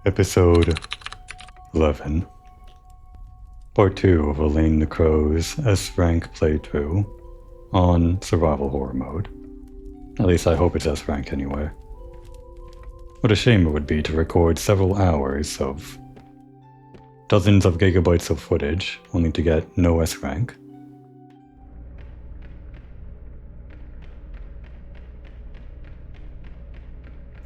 Episode 11. Part 2 of Elaine the Crow's S-Rank playthrough on survival horror mode. At least I hope it's S-Rank anyway. What a shame it would be to record several hours of dozens of gigabytes of footage only to get no S-Rank.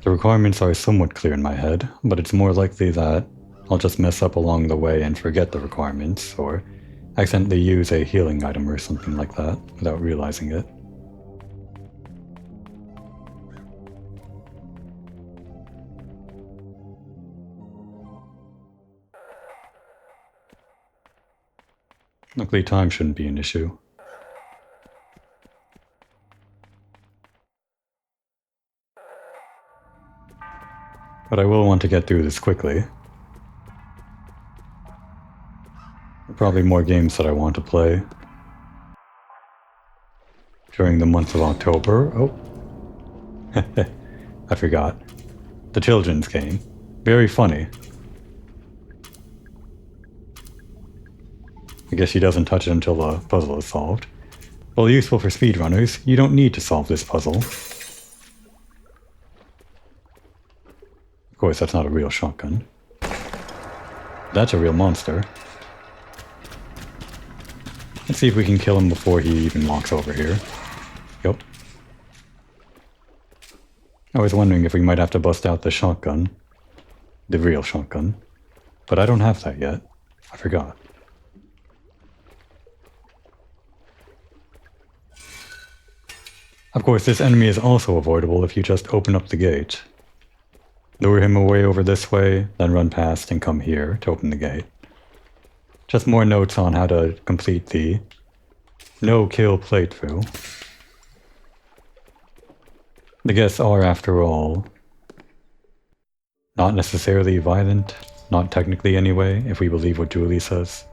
The requirements are somewhat clear in my head, but it's more likely that I'll just mess up along the way and forget the requirements, or accidentally use a healing item or something like that without realizing it. Luckily, time shouldn't be an issue. But I will want to get through this quickly. There are probably more games that I want to play during the month of October. Oh, I forgot. The children's game. Very funny. I guess she doesn't touch it until the puzzle is solved. Well, useful for speedrunners, you don't need to solve this puzzle. Of course, that's not a real shotgun. That's a real monster. Let's see if we can kill him before he even walks over here. Yep. I was wondering if we might have to bust out the shotgun. The real shotgun. But I don't have that yet. I forgot. Of course, this enemy is also avoidable if you just open up the gate. Lure him away over this way, then run past and come here to open the gate. Just more notes on how to complete the no-kill playthrough. The guests are, after all, not necessarily violent, not technically anyway, if we believe what Julie says.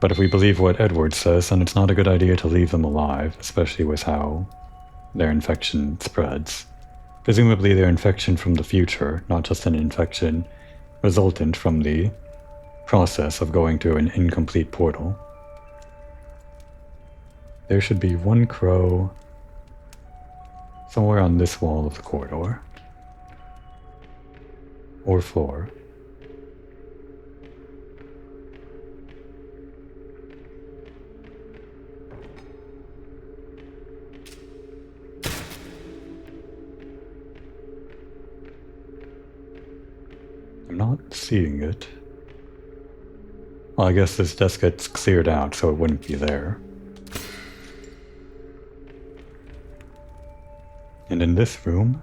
But if we believe what Edward says, then it's not a good idea to leave them alive, especially with how their infection spreads. Presumably their infection from the future, not just an infection resultant from the process of going to an incomplete portal. There should be one crow somewhere on this wall of the corridor. Or floor. I'm not seeing it. Well, I guess this desk gets cleared out, so it wouldn't be there. And in this room,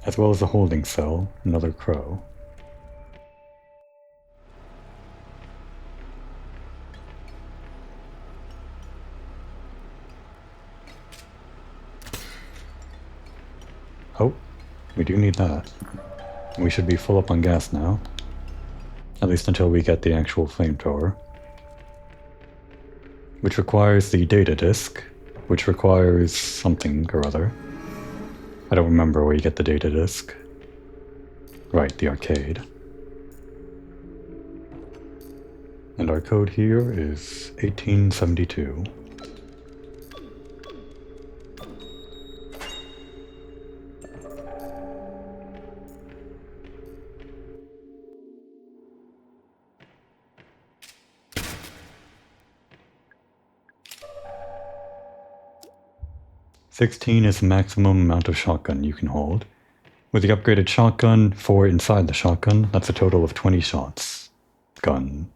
as well as the holding cell, another crow. Oh. We do need that. We should be full up on gas now. At least until we get the actual flamethrower. Which requires the data disk, which requires something or other. I don't remember where you get the data disk. Right, the arcade. And our code here is 1872. $16 is the maximum amount of shotgun you can hold. With the upgraded shotgun, 4 inside the shotgun, that's a total of 20 shots. Shotgun.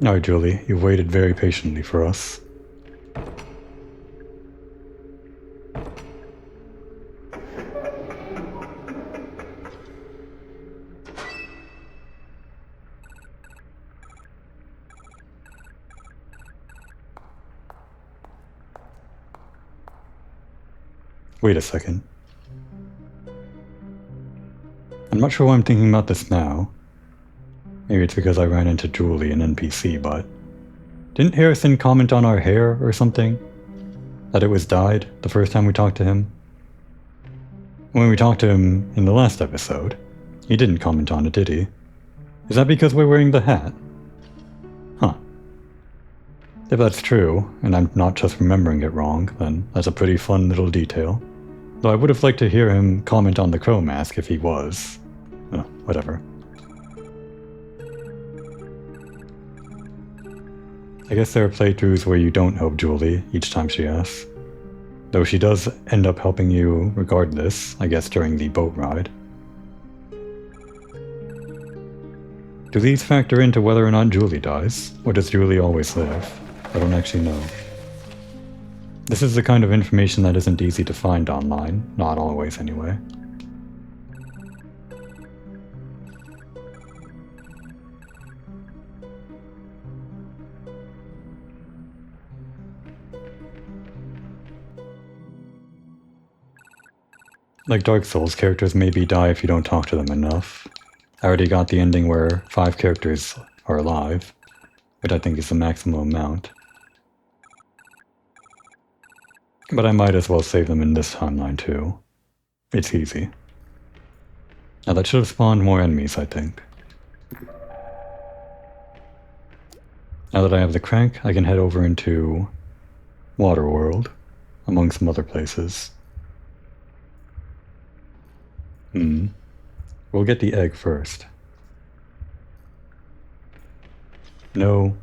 Alright, Julie, you've waited very patiently for us. Wait a second. I'm not sure why I'm thinking about this now. Maybe it's because I ran into Julie, an NPC, but... Didn't Harrison comment on our hair or something? That it was dyed the first time we talked to him? When we talked to him in the last episode, he didn't comment on it, did he? Is that because we're wearing the hat? Huh. If that's true, and I'm not just remembering it wrong, then that's a pretty fun little detail. Though I would have liked to hear him comment on the crow mask if he was. Oh, whatever. I guess there are playthroughs where you don't help Julie each time she asks. Though she does end up helping you regardless, I guess during the boat ride. Do these factor into whether or not Julie dies? Or does Julie always live? I don't actually know. This is the kind of information that isn't easy to find online. Not always, anyway. Like Dark Souls, characters maybe die if you don't talk to them enough. I already got the ending where 5 characters are alive, which I think is the maximum amount. But I might as well save them in this timeline too. It's easy. Now that should have spawned more enemies, I think. Now that I have the crank, I can head over into Waterworld, among some other places. We'll get the egg first. No.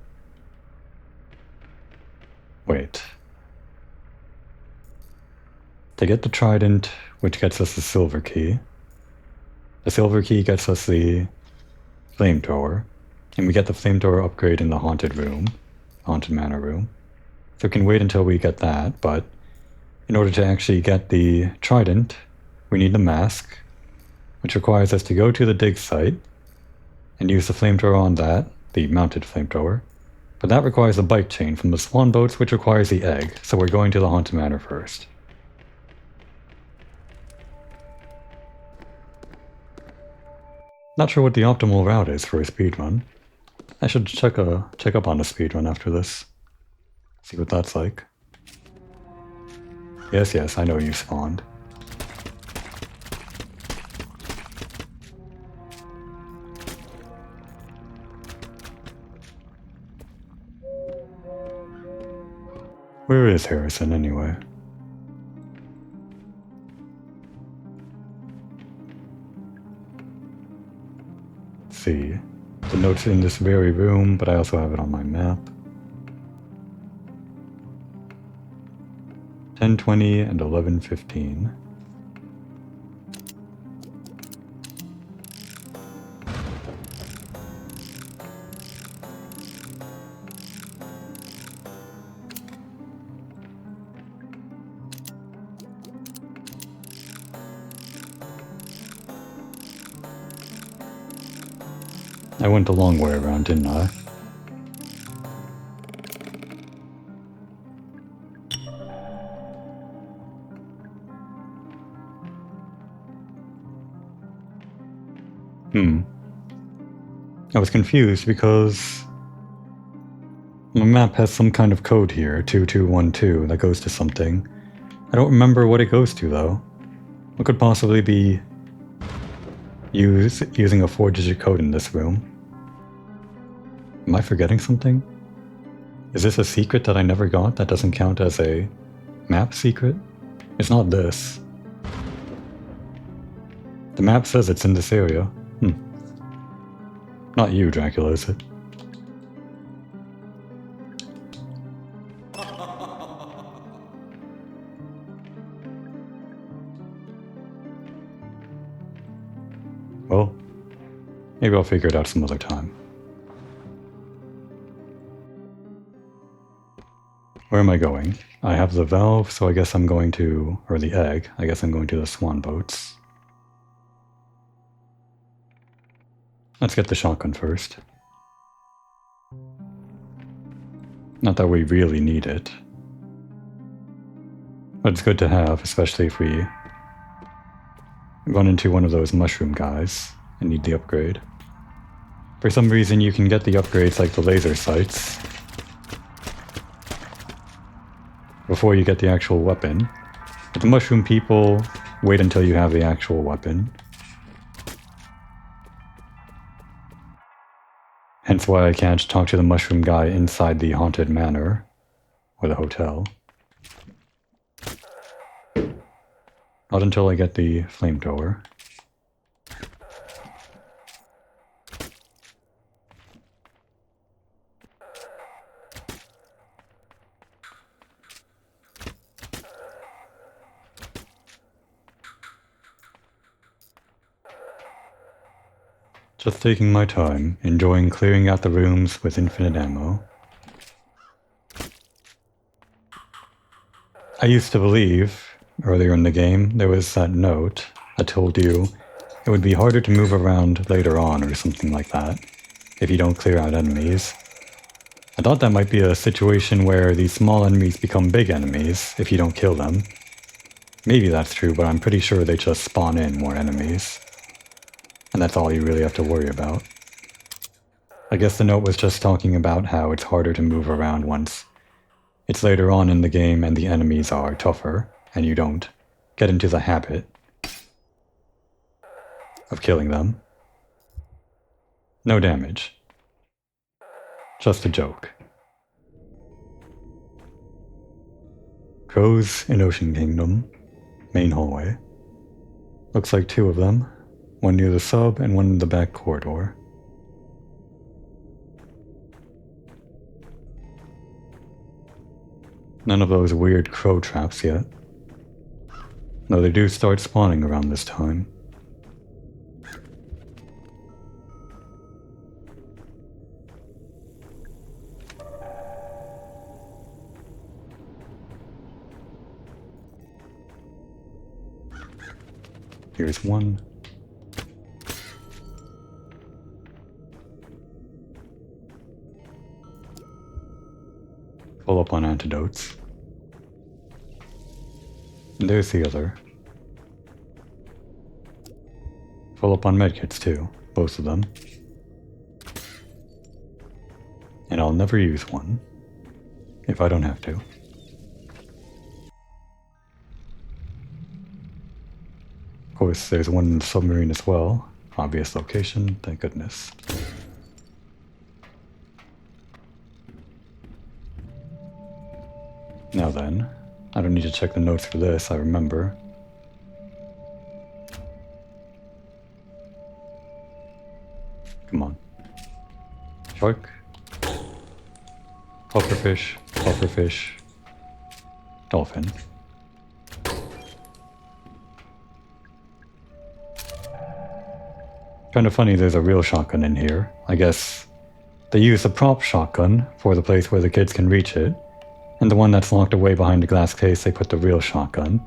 Wait. To get the trident, which gets us the silver key. The silver key gets us the flamethrower, and we get the flamethrower upgrade in the haunted room, haunted manor room. So we can wait until we get that, but in order to actually get the trident, we need the mask, which requires us to go to the dig site and use the flamethrower on that, the mounted flamethrower. But that requires a bike chain from the swan boats, which requires the egg, so we're going to the haunted manor first. Not sure what the optimal route is for a speedrun. I should check up on a speedrun after this. See what that's like. Yes, I know you spawned. Where is Harrison, anyway? Let's see. The note's in this very room, but I also have it on my map. 10:20 and 11:15. I went the long way around, didn't I? I was confused because my map has some kind of code here, 2212, that goes to something. I don't remember what it goes to, though. What could possibly be using a 4-digit code in this room? Am I forgetting something? Is this a secret that I never got that doesn't count as a map secret? It's not this. The map says it's in this area. Not you, Dracula, is it? Well, maybe I'll figure it out some other time. Where am I going? I have the valve, so I guess I'm going to... or the egg. I guess I'm going to the swan boats. Let's get the shotgun first. Not that we really need it. But it's good to have, especially if we run into one of those mushroom guys and need the upgrade. For some reason you can get the upgrades like the laser sights before you get the actual weapon. But the mushroom people wait until you have the actual weapon. Hence why I can't talk to the mushroom guy inside the haunted manor or the hotel. Not until I get the flamethrower. Just taking my time, enjoying clearing out the rooms with infinite ammo. I used to believe, earlier in the game, there was that note that told you it would be harder to move around later on or something like that, if you don't clear out enemies. I thought that might be a situation where these small enemies become big enemies if you don't kill them. Maybe that's true, but I'm pretty sure they just spawn in more enemies. And that's all you really have to worry about. I guess the note was just talking about how it's harder to move around once it's later on in the game and the enemies are tougher, and you don't get into the habit of killing them. No damage. Just a joke. Crows in Ocean Kingdom. Main hallway. Looks like two of them. One near the sub and one in the back corridor. None of those weird crow traps yet. Though they do start spawning around this time. Here's one. Full up on antidotes. And there's the other. Full up on medkits too, both of them. And I'll never use one, if I don't have to. Of course, there's one in the submarine as well. Obvious location, thank goodness. Now then, I don't need to check the notes for this, I remember. Come on. Shark. Pufferfish, pufferfish. Dolphin. Kinda funny there's a real shotgun in here. I guess they use the prop shotgun for the place where the kids can reach it. And the one that's locked away behind a glass case, they put the real shotgun.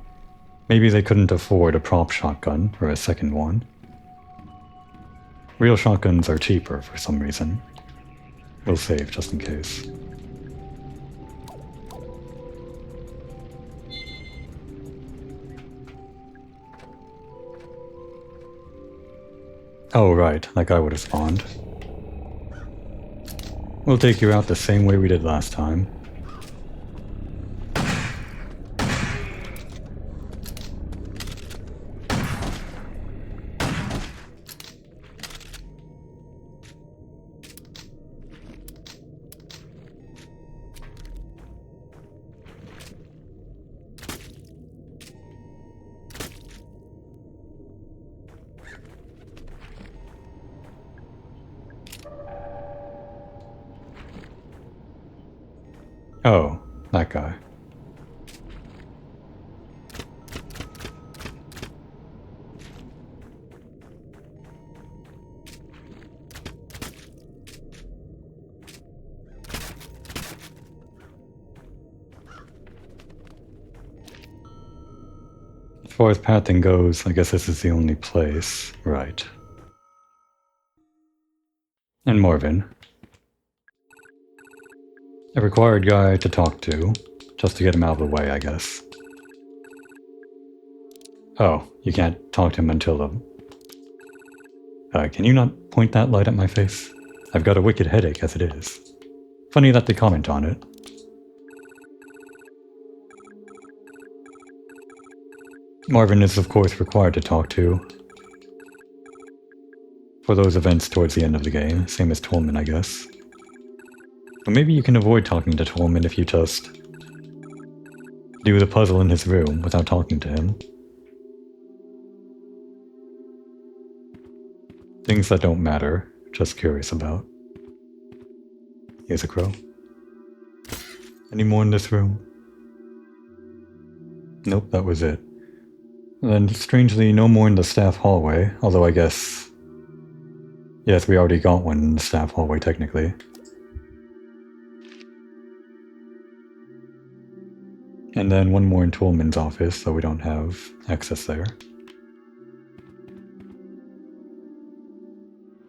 Maybe they couldn't afford a prop shotgun or a second one. Real shotguns are cheaper for some reason. We'll save just in case. Oh right, that guy would have spawned. We'll take you out the same way we did last time. Oh, that guy. As far as pathing goes, I guess this is the only place. Right. And Marvin. A required guy to talk to, just to get him out of the way, I guess. Oh, you can't talk to him until the... can you not point that light at my face? I've got a wicked headache as it is. Funny that they comment on it. Marvin is of course required to talk to. For those events towards the end of the game, same as Tolman, I guess. But maybe you can avoid talking to Tolman if you just do the puzzle in his room without talking to him. Things that don't matter, just curious about. Here's a crow. Any more in this room? Nope, that was it. And then, strangely, no more in the staff hallway, although I guess... Yes, we already got one in the staff hallway, technically. And then one more in Toolman's office, so we don't have access there.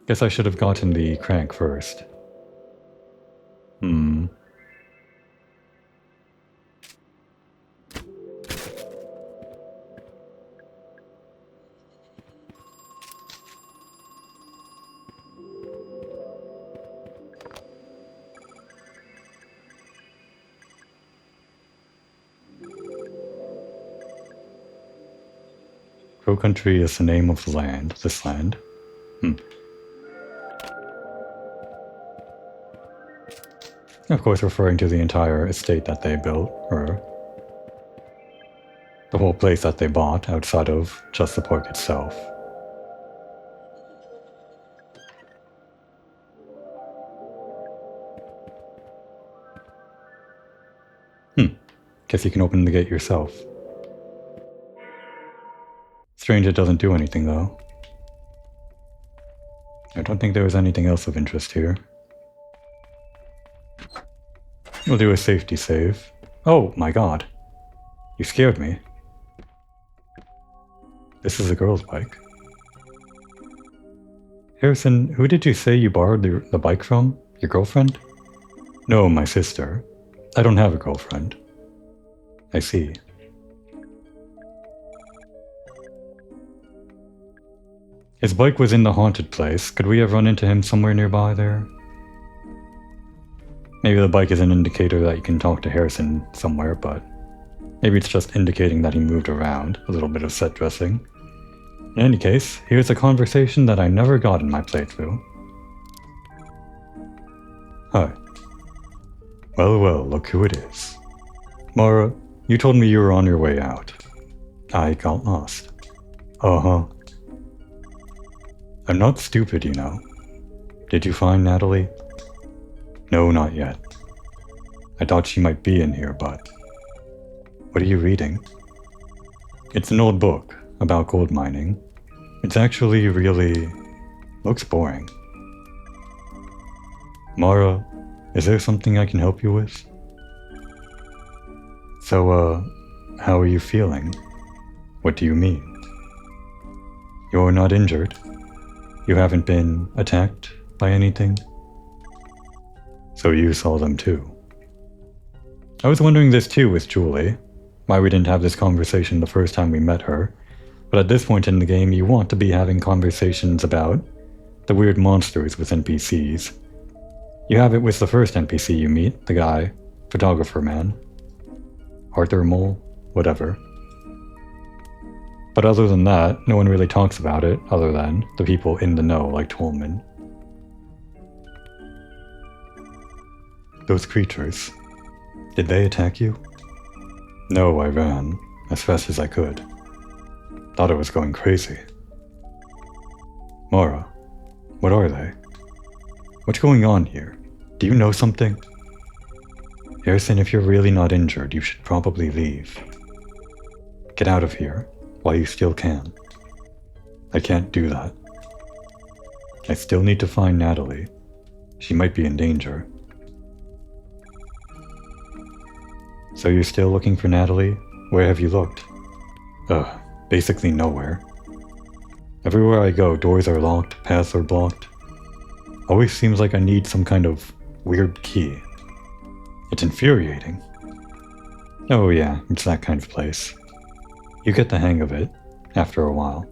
Guess I should have gotten the crank first. Crow Country is the name of the land, this land. Of course, referring to the entire estate that they built, or the whole place that they bought outside of just the park itself. Guess you can open the gate yourself. Strange it doesn't do anything, though. I don't think there was anything else of interest here. We'll do a safety save. Oh my god. You scared me. This is a girl's bike. Harrison, who did you say you borrowed the bike from? Your girlfriend? No, my sister. I don't have a girlfriend. I see. His bike was in the haunted place. Could we have run into him somewhere nearby there? Maybe the bike is an indicator that you can talk to Harrison somewhere, but maybe it's just indicating that he moved around. A little bit of set dressing. In any case, here's a conversation that I never got in my playthrough. Hi. Well, well, look who it is. Mara, you told me you were on your way out. I got lost. Uh-huh. I'm not stupid, you know. Did you find Natalie? No, not yet. I thought she might be in here, but... What are you reading? It's an old book about gold mining. It's actually really... looks boring. Mara, is there something I can help you with? So, how are you feeling? What do you mean? You're not injured? You haven't been attacked by anything? So you saw them too. I was wondering this too with Julie, why we didn't have this conversation the first time we met her, but at this point in the game you want to be having conversations about the weird monsters with NPCs. You have it with the first NPC you meet, the guy, photographer man. Arthur Mole, whatever. But other than that, no one really talks about it other than the people in the know like Tolman. Those creatures, did they attack you? No, I ran, as fast as I could. Thought I was going crazy. Mara, what are they? What's going on here? Do you know something? Harrison, if you're really not injured, you should probably leave. Get out of here, while you still can. I can't do that. I still need to find Natalie. She might be in danger. So you're still looking for Natalie? Where have you looked? Basically nowhere. Everywhere I go, doors are locked, paths are blocked. Always seems like I need some kind of weird key. It's infuriating. Oh yeah, it's that kind of place. You get the hang of it. after a while.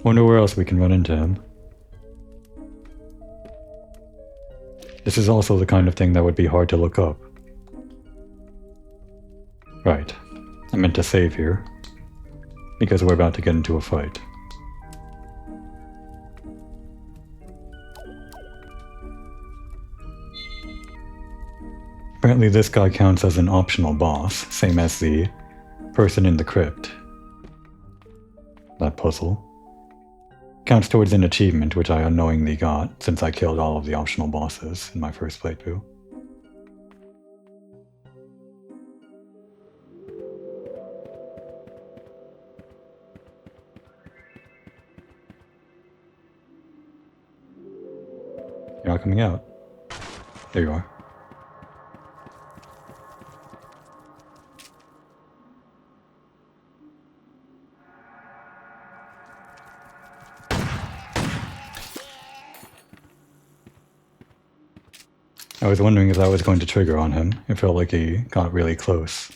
Wonder where else we can run into him. This is also the kind of thing that would be hard to look up. Right. I meant to save here, because we're about to get into a fight. Apparently this guy counts as an optional boss, same as the person in the crypt. That puzzle. Counts towards an achievement which I unknowingly got since I killed all of the optional bosses in my first playthrough. You're not coming out. There you are. I was wondering if that was going to trigger on him. It felt like he got really close.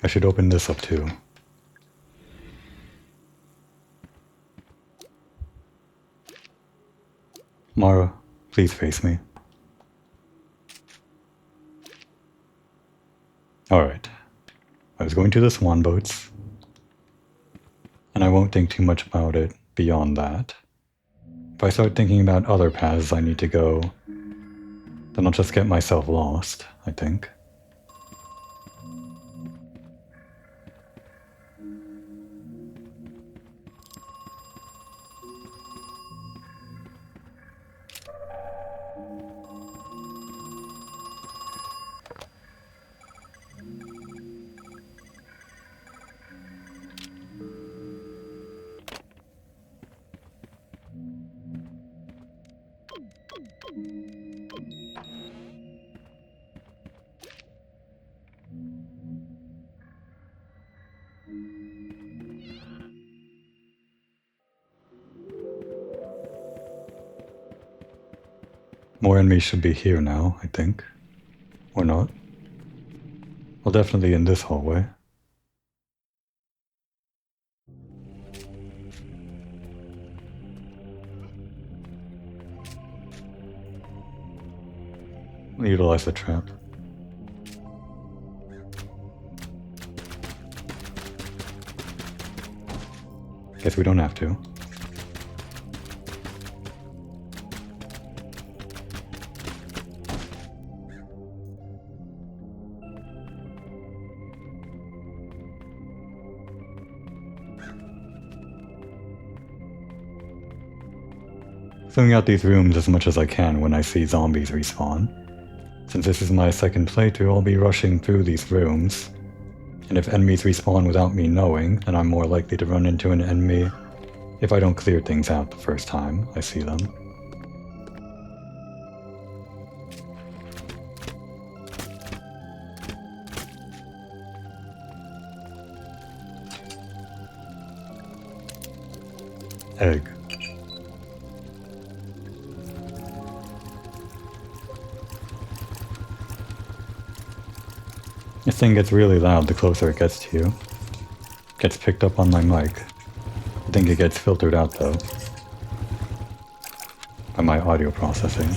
I should open this up too. Mara, please face me. Alright. I was going to the swan boats, and I won't think too much about it beyond that. If I start thinking about other paths I need to go, then I'll just get myself lost, I think. More enemies should be here now, I think. Or not. Well, definitely in this hallway. Utilize the trap. Guess we don't have to. Filling out these rooms as much as I can when I see zombies respawn. Since this is my second playthrough, I'll be rushing through these rooms, and if enemies respawn without me knowing, then I'm more likely to run into an enemy if I don't clear things out the first time I see them. Egg. This thing gets really loud the closer it gets to you. It gets picked up on my mic. I think it gets filtered out though by my audio processing.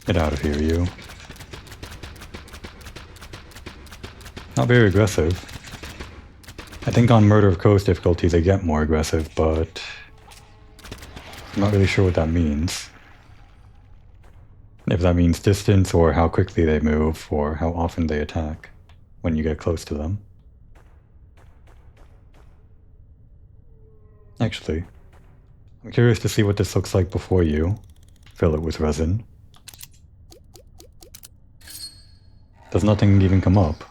Get out of here, you. Not very aggressive. I think on Murder of Crows difficulty they get more aggressive, but I'm not really sure what that means. If that means distance, or how quickly they move, or how often they attack. when you get close to them. Actually, I'm curious to see what this looks like before you fill it with resin. Does nothing even come up?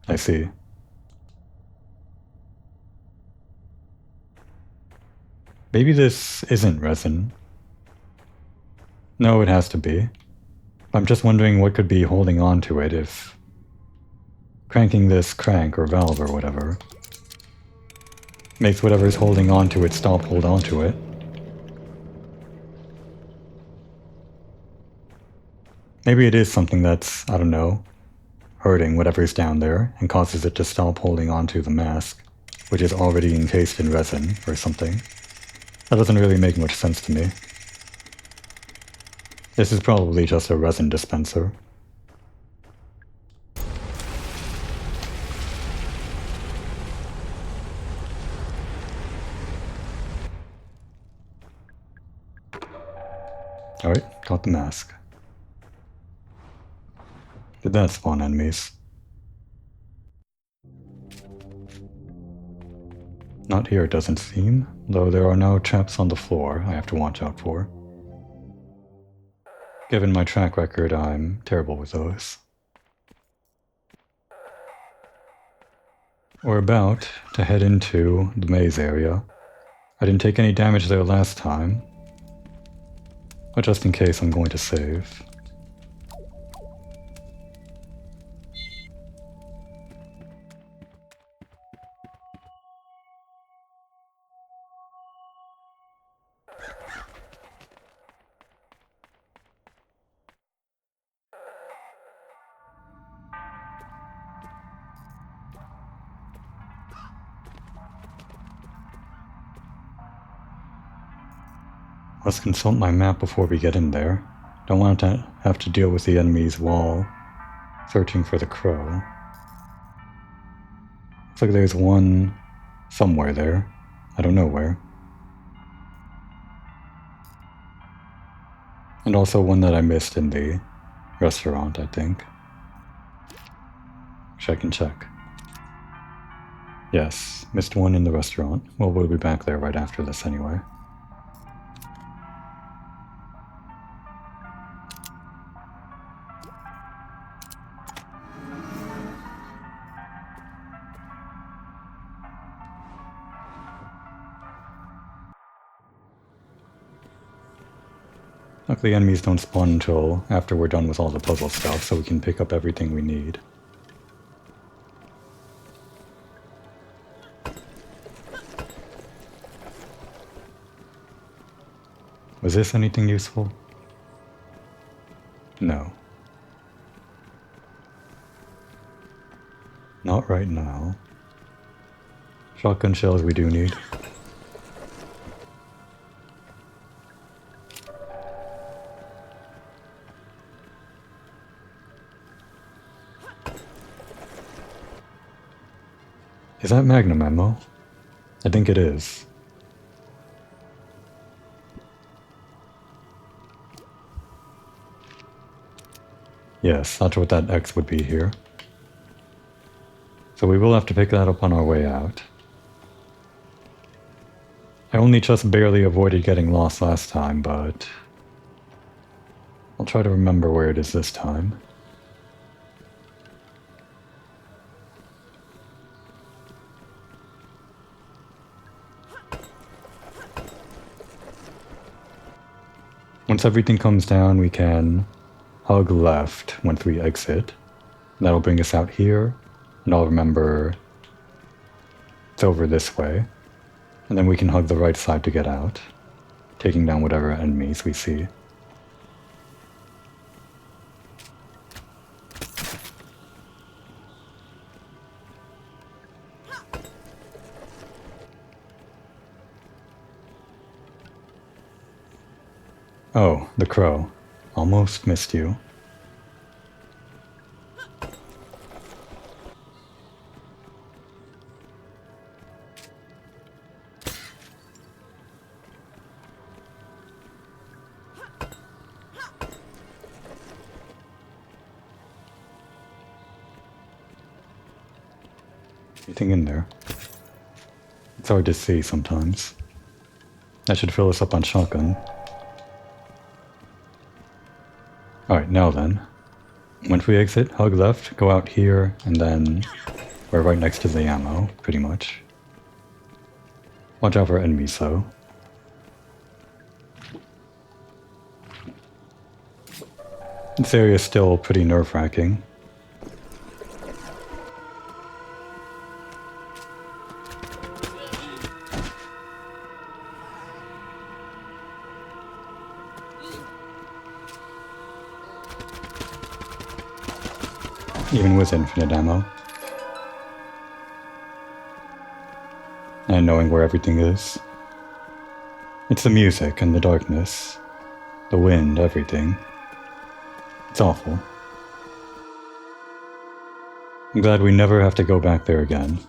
I see. Maybe this isn't resin. No, it has to be. I'm just wondering what could be holding on to it if cranking this crank or valve or whatever makes whatever's holding on to it stop hold on to it. Maybe it is something that's, I don't know, hurting whatever's down there and causes it to stop holding onto the mask, which is already encased in resin or something. That doesn't really make much sense to me. This is probably just a resin dispenser. Alright, got the mask. Did that spawn enemies? Not here, it doesn't seem, though there are no traps on the floor I have to watch out for. Given my track record, I'm terrible with those. We're about to head into the maze area. I didn't take any damage there last time, but just in case I'm going to save. Let's consult my map before we get in there. Don't want to have to deal with the enemy's wall, searching for the crow. Looks like there's one somewhere there. I don't know where. And also one that I missed in the restaurant, I think. Which I can check. Yes, missed one in the restaurant. Well, we'll be back there right after this anyway. Luckily, enemies don't spawn until after we're done with all the puzzle stuff, so we can pick up everything we need. Was this anything useful? No. Not right now. Shotgun shells we do need. Is that Magnum ammo? I think it is. Yes, that's what that X would be here. So we will have to pick that up on our way out. I only just barely avoided getting lost last time, but I'll try to remember where it is this time. Once everything comes down, we can hug left once we exit. That'll bring us out here, and I'll remember it's over this way. And then we can hug the right side to get out, taking down whatever enemies we see. Oh, the crow. Almost missed you. Anything in there? It's hard to see sometimes. That should fill us up on shotgun. Alright, now then. Once we exit, hug left, go out here, and then we're right next to the ammo, pretty much. Watch out for enemies, though. This area is still pretty nerve-wracking. Even with infinite ammo. And knowing where everything is. It's the music and the darkness. The wind, everything. It's awful. I'm glad we never have to go back there again.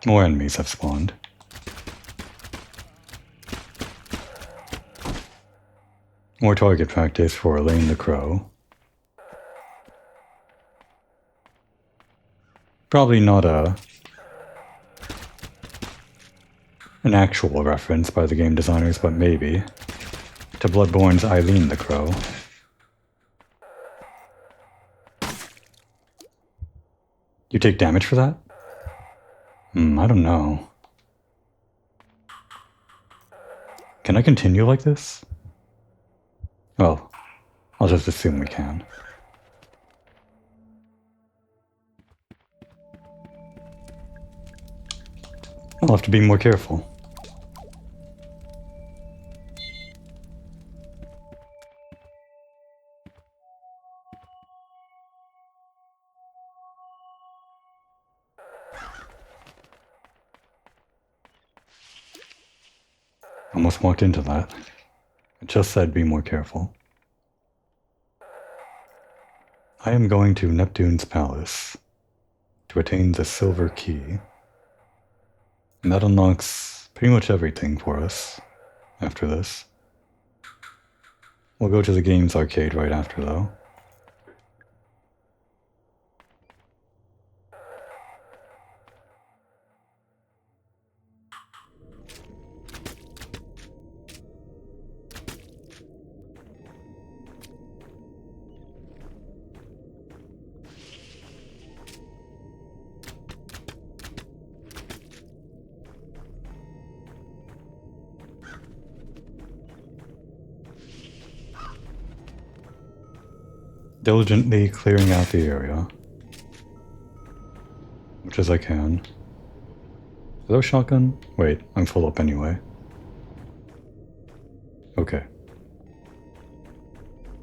More enemies have spawned. More target practice for Elaine the Crow. Probably not an actual reference by the game designers, but maybe, to Bloodborne's Eileen the Crow. You take damage for that? I don't know. Can I continue like this? Well, I'll just assume we can. I'll have to be more careful. Almost walked into that. It just said be more careful. I am going to Neptune's palace to attain the silver key. And that unlocks pretty much everything for us after this. We'll go to the games arcade right after, though. Diligently clearing out the area. Much as I can. Is that a shotgun? Wait, I'm full up anyway. Okay.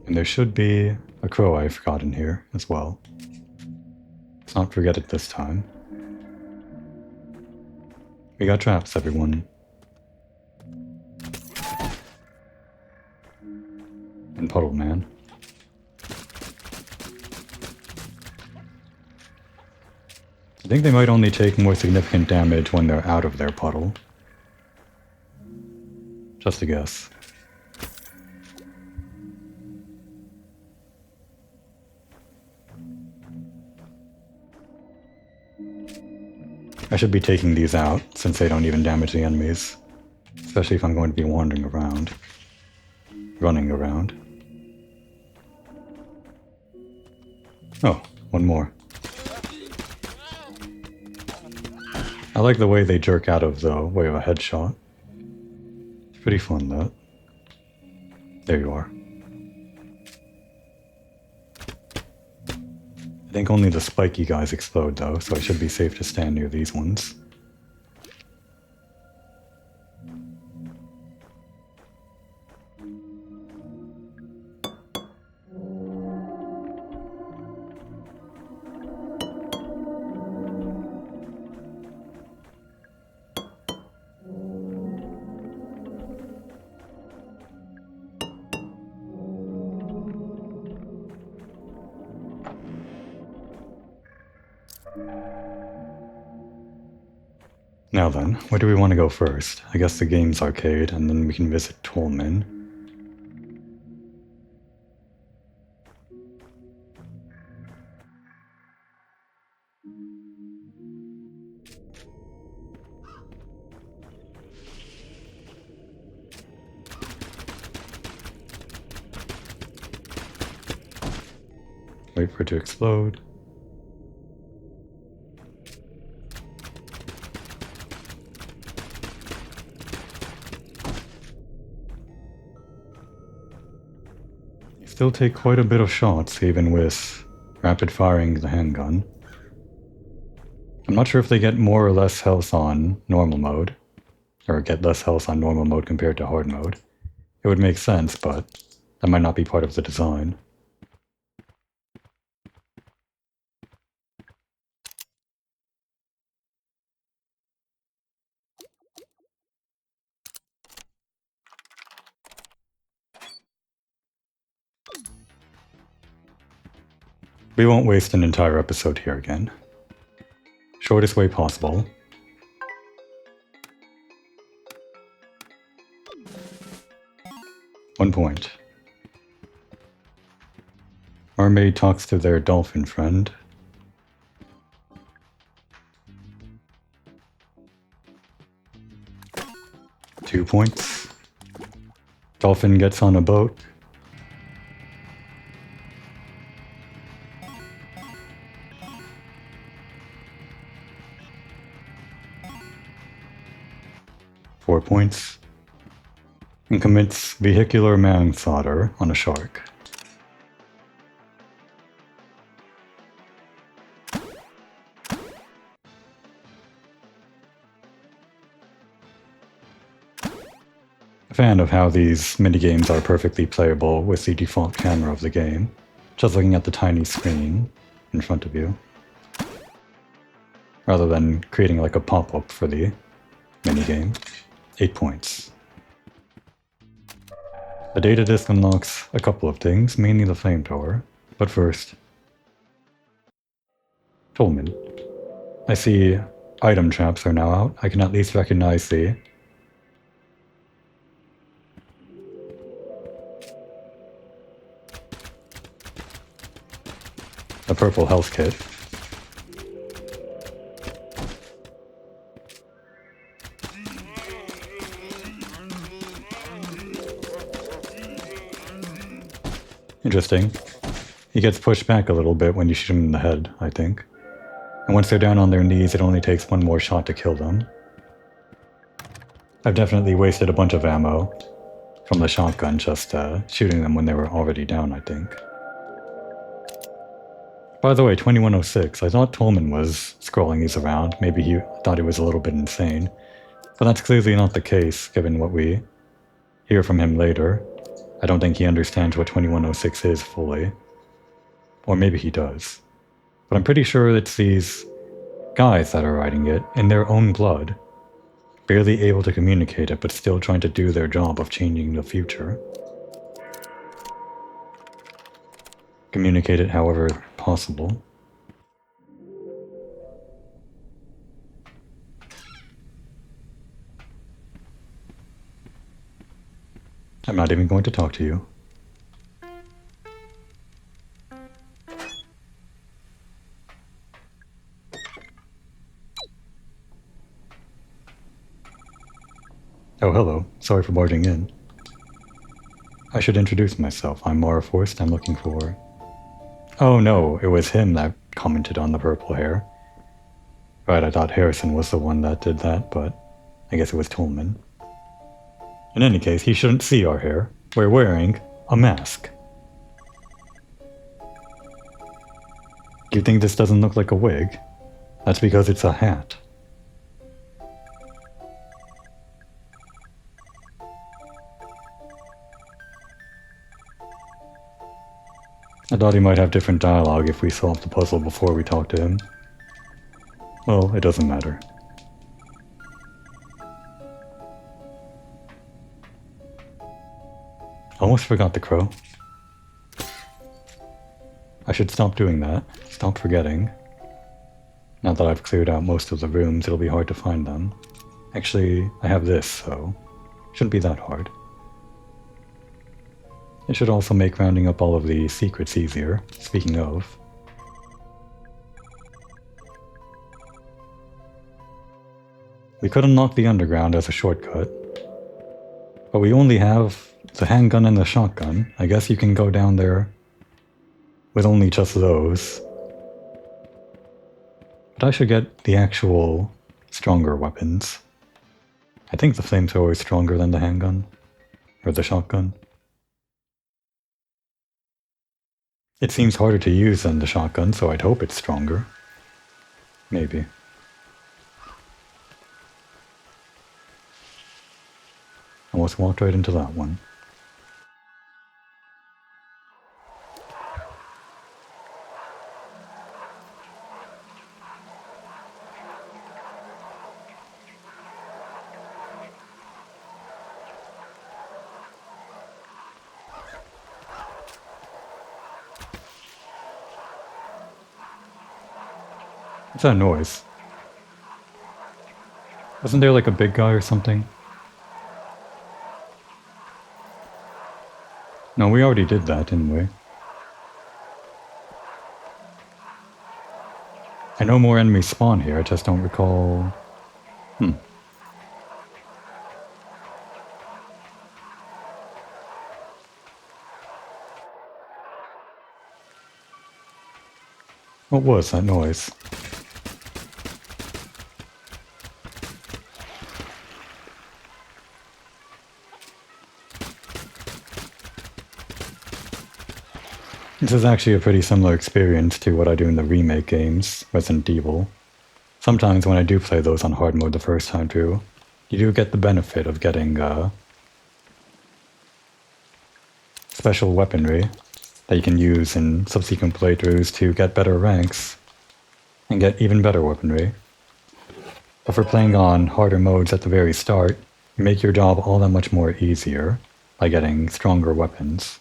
And there should be a crow I forgot in here as well. Let's not forget it this time. We got traps, everyone. And Puddle Man. I think they might only take more significant damage when they're out of their puddle. Just a guess. I should be taking these out, since they don't even damage the enemies. Especially if I'm going to be wandering around. Running around. Oh, one more. I like the way they jerk out of the way of a headshot. It's pretty fun, that. There you are. I think only the spiky guys explode, though, so I should be safe to stand near these ones. Now then, where do we want to go first? I guess the games arcade, and then we can visit Tolman. Wait for it to explode. You still take quite a bit of shots, even with rapid firing the handgun. I'm not sure if they get more or less health on normal mode, or get less health on normal mode compared to hard mode. It would make sense, but that might not be part of the design. We won't waste an entire episode here again. Shortest way possible. One point. Mermaid talks to their dolphin friend. Two points. Dolphin gets on a boat. Four points. And commits vehicular manslaughter on a shark. A fan of how these minigames are perfectly playable with the default camera of the game, just looking at the tiny screen in front of you, rather than creating like a pop-up for the minigame. 8 points. The data disk unlocks a couple of things, mainly the flamethrower, but first... Tolman. I see item traps are now out. I can at least recognize the... a purple health kit. Interesting. He gets pushed back a little bit when you shoot him in the head, I think. And once they're down on their knees, it only takes one more shot to kill them. I've definitely wasted a bunch of ammo from the shotgun just shooting them when they were already down, I think. By the way, 2106, I thought Tolman was scrolling these around. Maybe he thought he was a little bit insane. But that's clearly not the case, given what we hear from him later. I don't think he understands what 2106 is fully. Or maybe he does. But I'm pretty sure it's these guys that are writing it in their own blood. Barely able to communicate it, but still trying to do their job of changing the future. Communicate it however possible. I'm not even going to talk to you. Oh, hello. Sorry for barging in. I should introduce myself. I'm Mara Forst. I'm looking for... Oh no, it was him that commented on the purple hair. Right, I thought Harrison was the one that did that, but I guess it was Tolman. In any case, he shouldn't see our hair. We're wearing a mask. You think this doesn't look like a wig? That's because it's a hat. I thought he might have different dialogue if we solved the puzzle before we talked to him. Well, it doesn't matter. Almost forgot the crow. I should stop doing that. Stop forgetting. Now that I've cleared out most of the rooms, it'll be hard to find them. Actually, I have this, so shouldn't be that hard. It should also make rounding up all of the secrets easier, speaking of. We could unlock the underground as a shortcut, but we only have the handgun and the shotgun. I guess you can go down there with only just those. But I should get the actual stronger weapons. I think the flamethrower is stronger than the handgun, or the shotgun. It seems harder to use than the shotgun, so I'd hope it's stronger. Maybe. Almost walked right into that one. What's that noise? Wasn't there like a big guy or something? No, we already did that, didn't we? I know more enemies spawn here, I just don't recall... What was that noise? This is actually a pretty similar experience to what I do in the remake games, Resident Evil. Sometimes when I do play those on hard mode the first time through, you do get the benefit of getting special weaponry that you can use in subsequent playthroughs to get better ranks and get even better weaponry. But for playing on harder modes at the very start, you make your job all that much more easier by getting stronger weapons.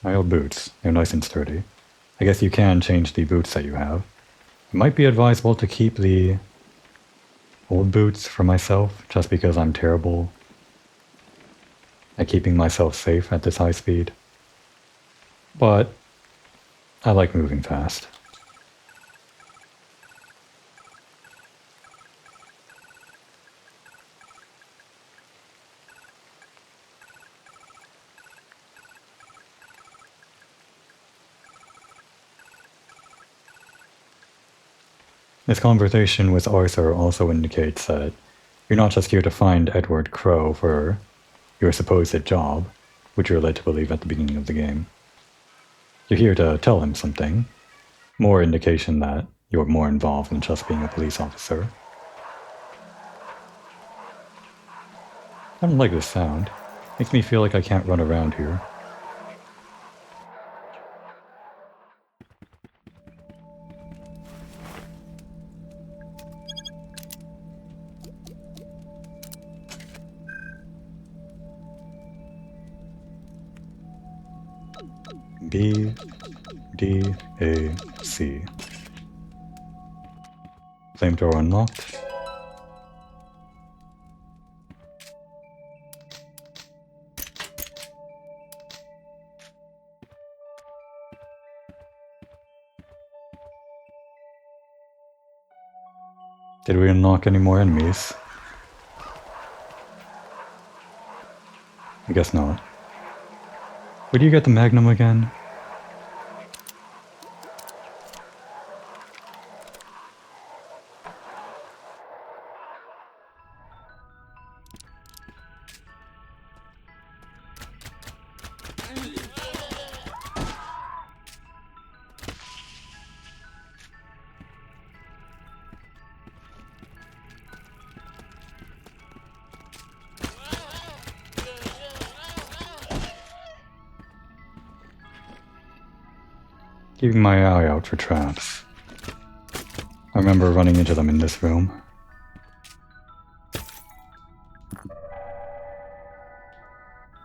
My old boots, they're nice and sturdy. I guess you can change the boots that you have. It might be advisable to keep the old boots for myself, just because I'm terrible at keeping myself safe at this high speed. But I like moving fast. This conversation with Arthur also indicates that you're not just here to find Edward Crow for your supposed job, which you're led to believe at the beginning of the game. You're here to tell him something. More indication that you're more involved than just being a police officer. I don't like this sound. Makes me feel like I can't run around here. B, D, A, C. Flamethrower unlocked. Did we unlock any more enemies? I guess not. Where do you get the Magnum again? Keeping my eye out for traps. I remember running into them in this room.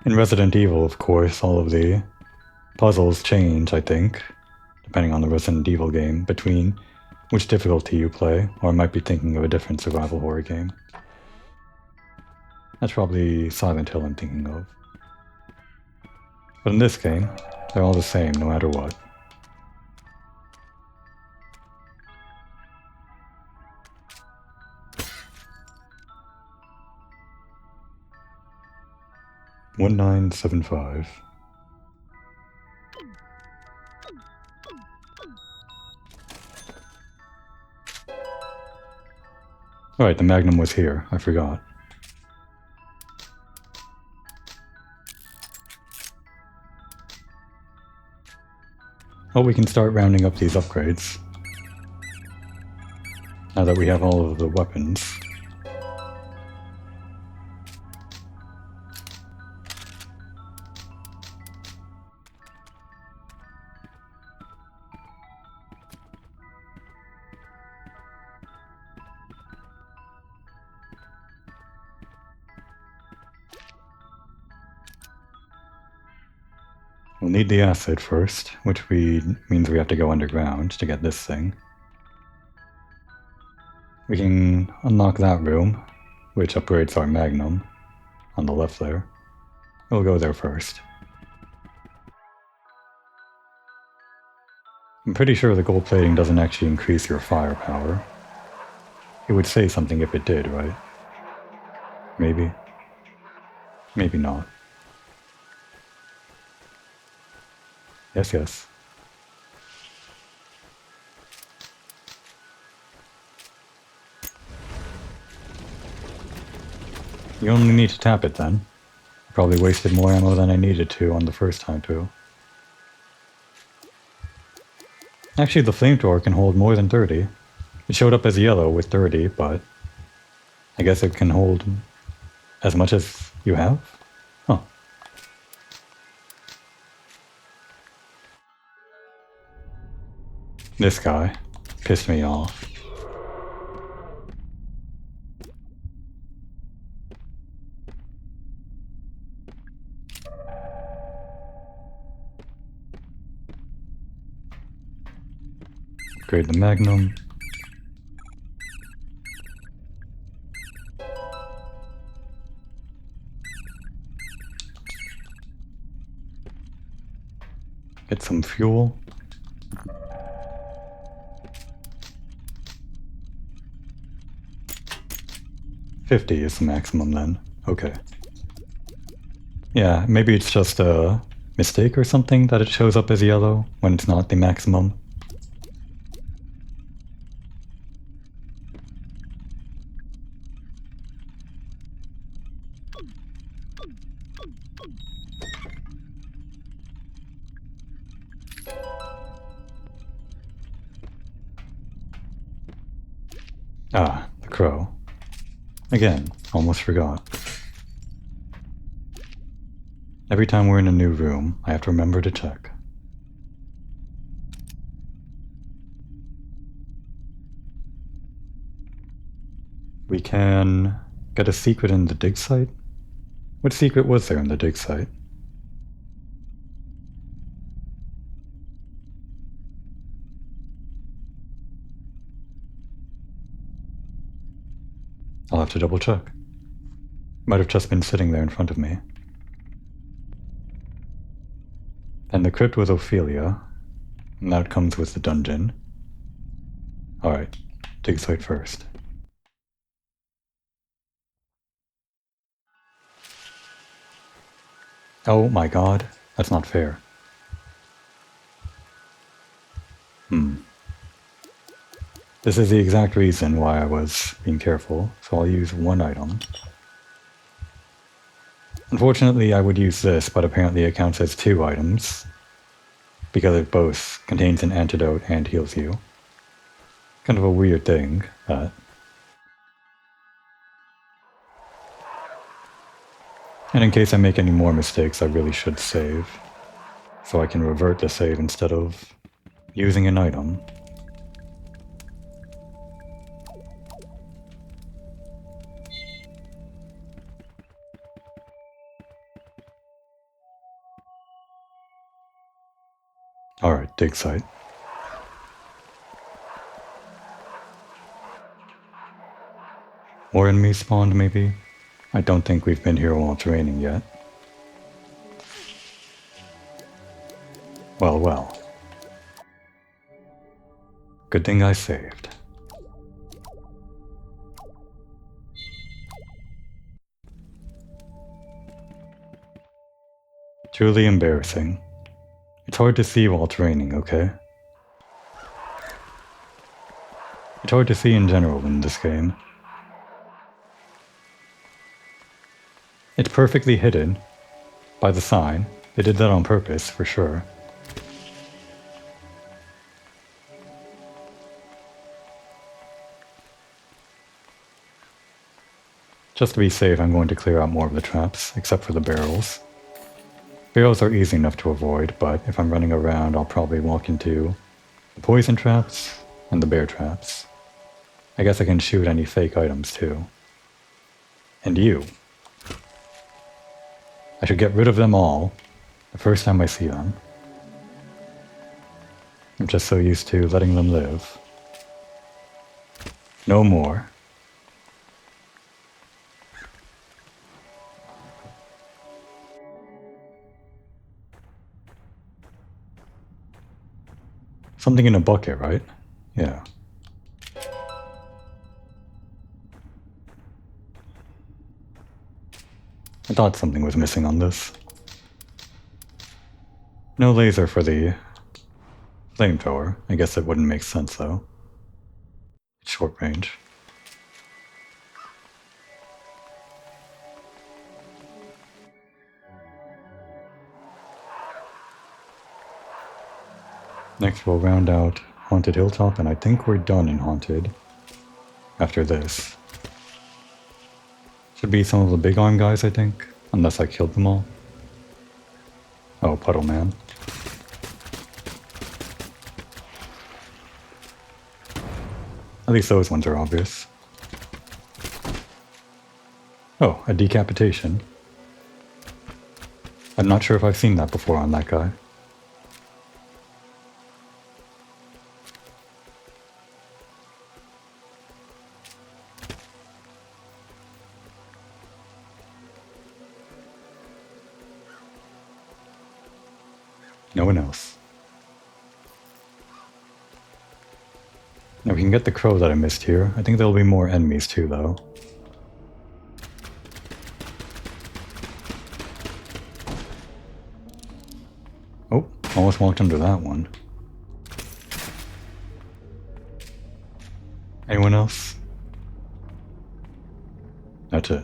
In Resident Evil, of course, all of the puzzles change, I think, depending on the Resident Evil game, between which difficulty you play, or I might be thinking of a different survival horror game. That's probably Silent Hill I'm thinking of. But in this game, they're all the same no matter what. $1975. Alright, the Magnum was here. I forgot. Oh, we can start rounding up these upgrades. Now that we have all of the weapons. We'll need the acid first, which means we have to go underground to get this thing. We can unlock that room, which upgrades our Magnum on the left there. We'll go there first. I'm pretty sure the gold plating doesn't actually increase your firepower. It would say something if it did, right? Maybe. Maybe not. Yes, yes. You only need to tap it then. I probably wasted more ammo than I needed to on the first time too. Actually, the flamethrower can hold more than 30. It showed up as yellow with 30, but I guess it can hold as much as you have? Huh. This guy pissed me off. Upgrade the Magnum. Get some fuel. $50 is the maximum then. Okay. Yeah, maybe it's just a mistake or something that it shows up as yellow when it's not the maximum. Ah, the crow. Again, almost forgot. Every time we're in a new room, I have to remember to check. We can get a secret in the dig site? What secret was there in the dig site? I'll have to double check. Might have just been sitting there in front of me. And the crypt with Ophelia, and that comes with the dungeon. Alright, dig site first. Oh my god, that's not fair. This is the exact reason why I was being careful, so I'll use one item. Unfortunately, I would use this, but apparently it counts as 2 items, because it both contains an antidote and heals you. Kind of a weird thing, that. And in case I make any more mistakes, I really should save, so I can revert the save instead of using an item. Alright, dig site. More enemies spawned, maybe? I don't think we've been here while it's raining yet. Well, well. Good thing I saved. Truly embarrassing. It's hard to see while it's raining, okay? It's hard to see in general in this game. It's perfectly hidden by the sign. They did that on purpose, for sure. Just to be safe, I'm going to clear out more of the traps, except for the barrels. Barrels are easy enough to avoid, but if I'm running around, I'll probably walk into the poison traps and the bear traps. I guess I can shoot any fake items too. And you. I should get rid of them all the first time I see them. I'm just so used to letting them live. No more. Something in a bucket, right? Yeah. I thought something was missing on this. No laser for the flamethrower. I guess it wouldn't make sense though. It's short range. Next we'll round out Haunted Hilltop, and I think we're done in Haunted after this. Should be some of the big arm guys, I think, unless I killed them all. Oh, Puddle Man. At least those ones are obvious. Oh, a decapitation. I'm not sure if I've seen that before on that guy. No one else. Now we can get the crow that I missed here. I think there'll be more enemies too, though. Oh, almost walked under that one. Anyone else? That's it.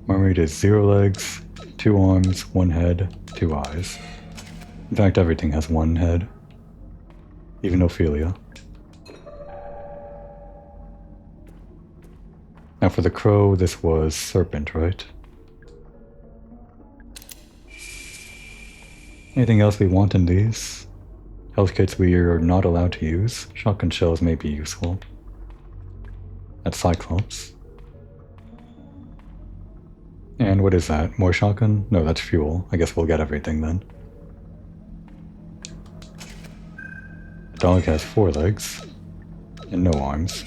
Mermaid is 0 legs, 2 arms, 1 head, 2 eyes. In fact, everything has 1 head. Even Ophelia. Now for the crow, this was serpent, right? Anything else we want in these? Health kits we are not allowed to use. Shotgun shells may be useful. That's Cyclops. And what is that? More shotgun? No, that's fuel. I guess we'll get everything then. The dog has 4 legs. And no arms.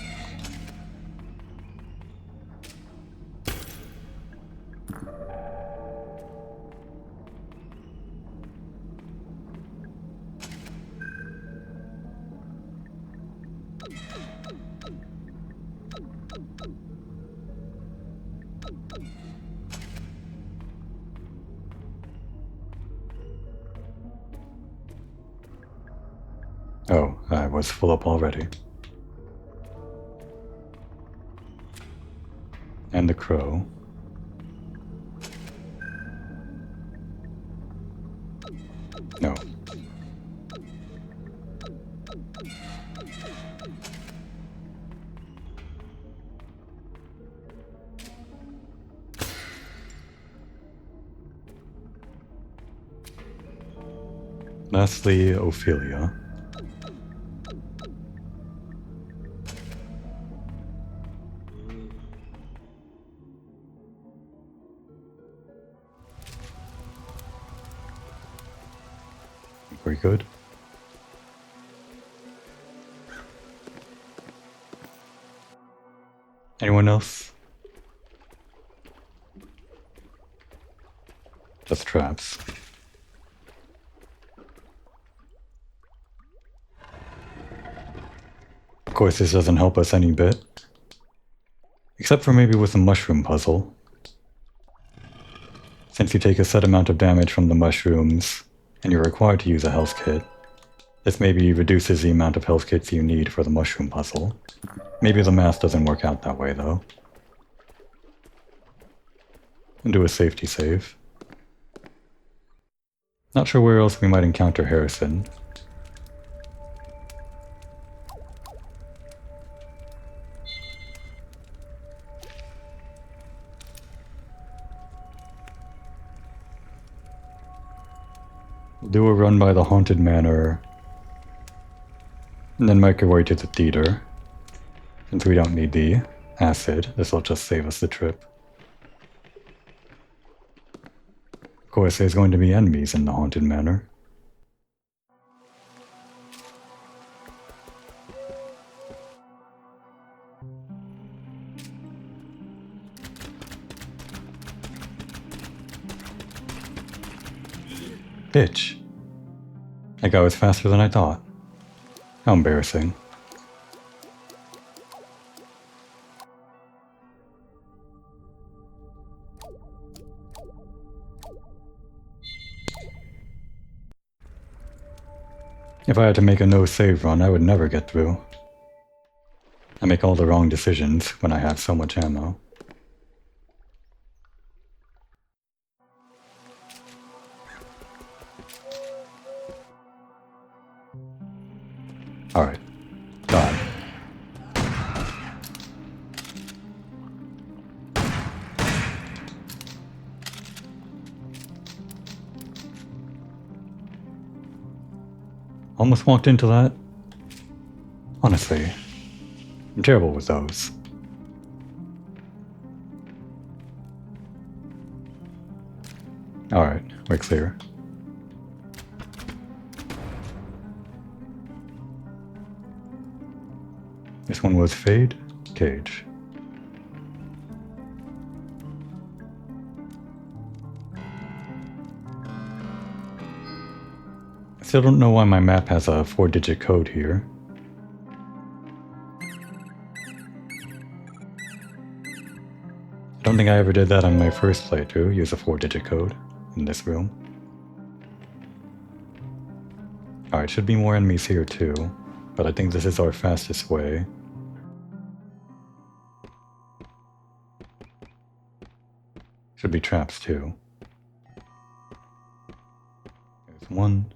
Oh, I was full up already. And the crow. No. Lastly, Ophelia. Very good. Anyone else? Just traps. Of course, this doesn't help us any bit. Except for maybe with the mushroom puzzle. Since you take a set amount of damage from the mushrooms, and you're required to use a health kit, this maybe reduces the amount of health kits you need for the mushroom puzzle. Maybe the math doesn't work out that way, though. And do a safety save. Not sure where else we might encounter Harrison. Do a run by the haunted manor, and then make our way to the theater. Since we don't need the acid, this will just save us the trip. Of course, there's going to be enemies in the haunted manor. Bitch. That guy was faster than I thought. How embarrassing. If I had to make a no-save run, I would never get through. I make all the wrong decisions when I have so much ammo. Alright. Die. Almost walked into that. Honestly, I'm terrible with those. Alright, we're clear. This one was Fade, Cage. I still don't know why my map has a 4-digit code here. I don't think I ever did that on my first playthrough, use a 4-digit code in this room. Alright, should be more enemies here too, but I think this is our fastest way. Should be traps too. There's one.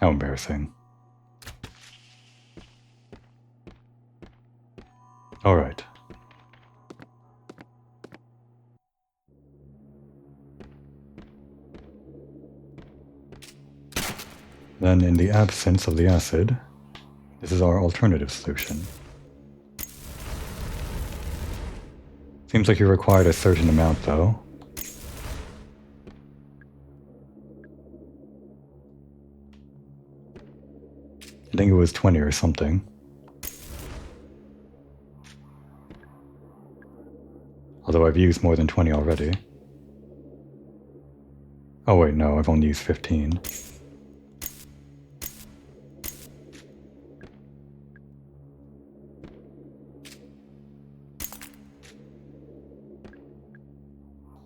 How embarrassing. Alright. Then, in the absence of the acid, this is our alternative solution. Seems like you required a certain amount, though. I think it was 20 or something. Although I've used more than 20 already. Oh wait, no, I've only used 15.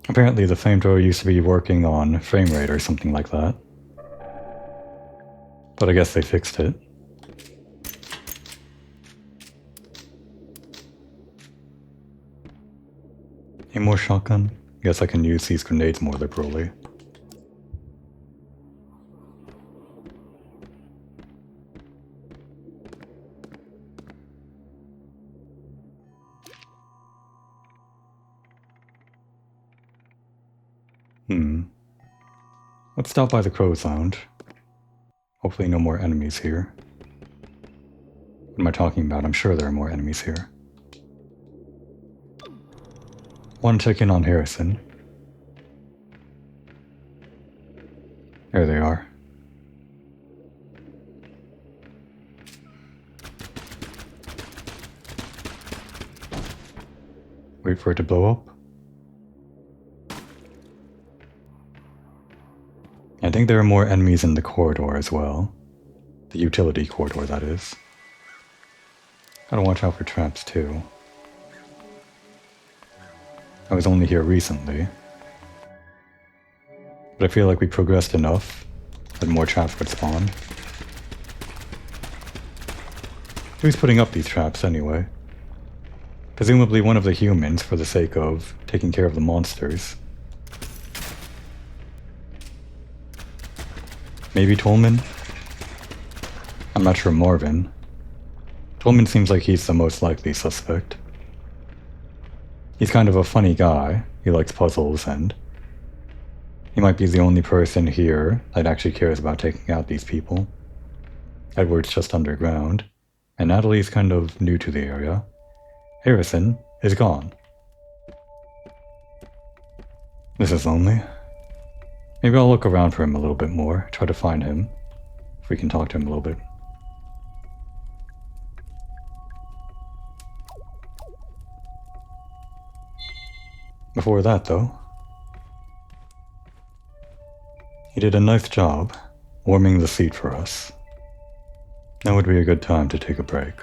Apparently the flamethrower used to be working on frame rate or something like that. But I guess they fixed it. Any more shotgun? Guess I can use these grenades more liberally. Let's stop by the Crow's Lounge. Hopefully no more enemies here. What am I talking about? I'm sure there are more enemies here. Want to check in on Harrison. There they are. Wait for it to blow up. I think there are more enemies in the corridor as well. The utility corridor, that is. Gotta watch out for traps too. I was only here recently. But I feel like we progressed enough that more traps would spawn. Who's putting up these traps anyway? Presumably one of the humans for the sake of taking care of the monsters. Maybe Tolman? I'm not sure Marvin. Tolman seems like he's the most likely suspect. He's kind of a funny guy. He likes puzzles, and he might be the only person here that actually cares about taking out these people. Edward's just underground, and Natalie's kind of new to the area. Harrison is gone. This is lonely. Maybe I'll look around for him a little bit more, try to find him, if we can talk to him a little bit. Before that, though, he did a nice job warming the seat for us. Now would be a good time to take a break.